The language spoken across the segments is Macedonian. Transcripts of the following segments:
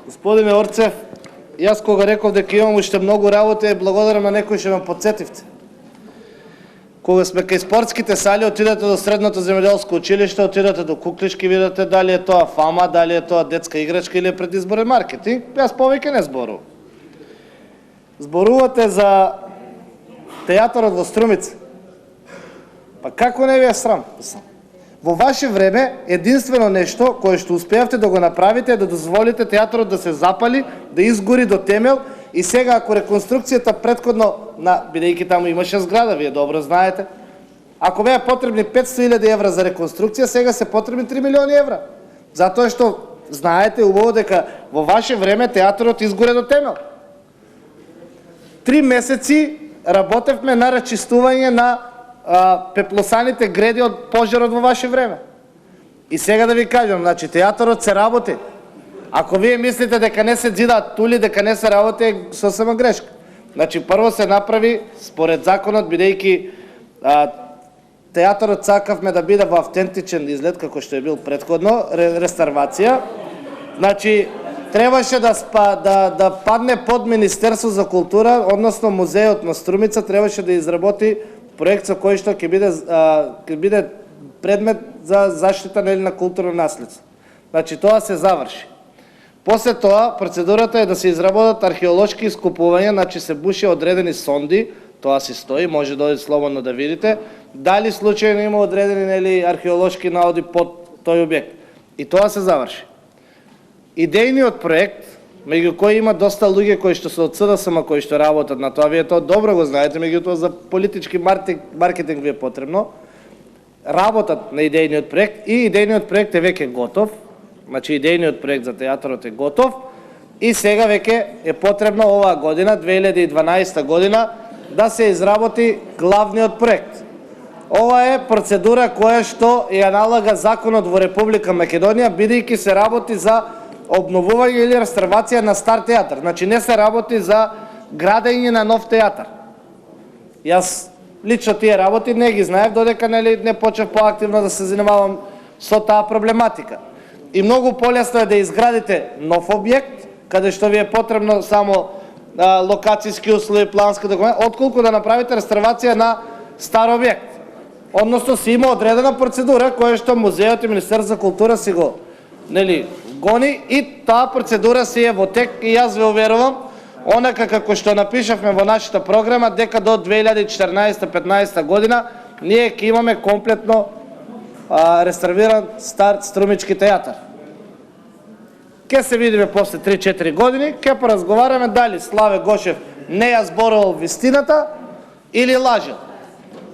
Господине Орцев, јас кога реков дека имам уште многу работа, благодарам на некој што ме подсетивте. Кога сме кај спортските сали, отидете до средното земјоделско училиште, отидете до Куклишки, видите дали е тоа фама, дали е тоа детска играчка или е предизборен маркетинг. Јас повеќе не зборувам. Зборувате за театарот во Струмица. Па како не ви е срам? Во ваше време, единствено нешто кое што успеавте да го направите е да дозволите театарот да се запали, да изгори до темел и сега ако реконструкцијата претходно, бидејќи таму имаше зграда, вие добро знаете, ако беа потребни 500.000 евра за реконструкција, сега се потребни 3 милиони евра. Затоа што знаете убаво дека во ваше време театарот изгоре до темел. 3 месеци работевме на рачистување на пеплосаните греди од пожарот во ваше време. И сега да ви кажам, значи театарот се работи. Ако вие мислите дека не се зидаат тули, дека не се работи, е сосема грешка. Значи прво се направи според законот, бидејќи театарот сакавме да биде во автентичен изглед како што е бил претходно, реставрација. Значи требаше да падне под Министерство за култура, односно музеот на Струмица требаше да изработи проект со кој што ќе биде предмет за заштита на културно наследство. Значи тоа се заврши. После тоа процедурата е да се изработат археолошки искупувања, значи се буше одредени сонди, тоа си стои, може да одите слободно да видите, дали случајно има одредени археолошки наоди под тој објект. И тоа се заврши. Идејниот проект, меѓу кои има доста луѓе кои што се од СДСМ кои што работат на тоа, вие тоа добро го знаете, меѓутоа за политички маркетинг ви е потребно, работат на идејниот проект и идејниот проект е веќе готов, значи идејниот проект за театарот е готов и сега веќе е потребно оваа година, 2012 година, да се изработи главниот проект. Ова е процедура која што ја налага законот во Република Македонија, бидејќи се работи за обновување или реставрација на стар театар. Значи не се работи за градење на нов театар. Јас лично тие работи не ги знаев, додека не почнав поактивно да се занимавам со таа проблематика. И многу полесно е да изградите нов објект, каде што ви е потребно само локацијски услови, планска документ, отколку да направите реставрација на стар објект. Односно си има одредена процедура која што музеот и Министерство за култура си го гони и таа процедура си е во тек и јас ве уверувам, онака како што напишавме во нашата програма, дека до 2014-15 година ние ќе имаме комплетно реставриран стар Струмички театар. Ке се видиме после 3-4 години, ке поразговараме дали Славе Гошев не ја зборувал вистината или лажел.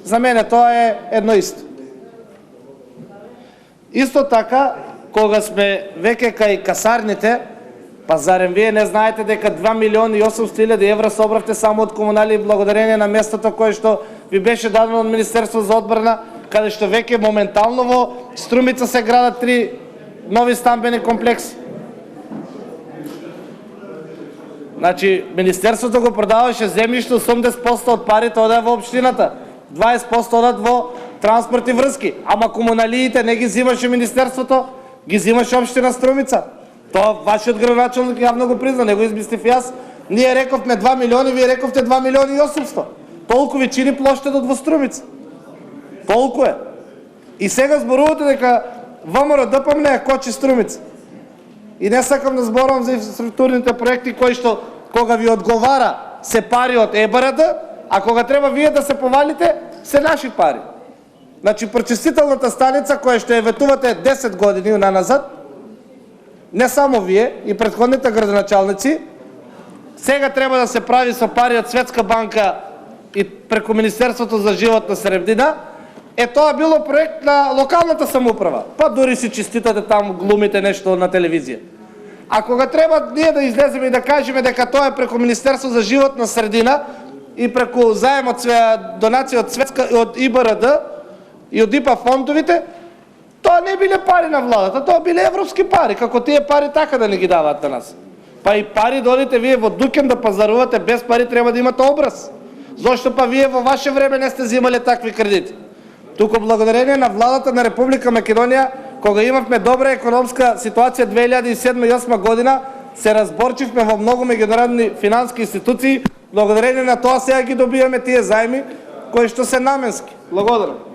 За мене тоа е едно исто. Исто така, кога сме веќе кај касарните, па зарем вие не знаете дека 2.800.000 евра собравте само од комунали благодарение на местото кое што ви беше дадено од Министерство за одбрана, каде што веќе моментално во Струмица се градат 3 нови стамбени комплекси. Значи, Министерството го продаваше земјиште, 80% од парите одеа во општината, 20% одат во транспорт и врски, ама комуналиите не ги взимаше Министерството, ги взимаше општина Струмица. Тоа вашиот градоначалник јавно го призна, не го измислив јас. Ние рековме 2 милиони, вие рековте 2.800.000. Толку ви чини плоштадот во Струмица. Толку е. И сега зборувате дека ВМРО ДПМН ја кочи Струмица. И не сакам да зборувам за инфраструктурните проекти кои што кога ви одговара се пари од ЕБРД, а кога треба вие да се повалите, се наши пари. Значи, прочистителната станица која што ја ветувате 10 години наназад, не само вие, и претходните градоначалници, сега треба да се прави со пари од Светска банка и преку Министерството за животна средина, тоа било проект на локалната самоуправа. Па дури си честитате таму, глумите нешто на телевизија. А кога треба ние да излеземе и да кажеме дека тоа е преку Министерство за животна средина и преку заем од донација од Светска од ИБРД и од ИПА фондовите, тоа не биле пари на владата, тоа биле европски пари, како тие пари така да не ги даваат на нас. Па и пари додите вие во Дукен да пазарувате, без пари треба да имате образ. Зошто па вие во ваше време не сте взимале такви кредити? Туку благодарение на владата на Република Македонија, кога имавме добра економска ситуација 2007-2008 година, се разборчивме во многу меѓународни финансиски институции, благодарение на тоа сега ги добиваме тие заеми кои што се наменски. Благодарам.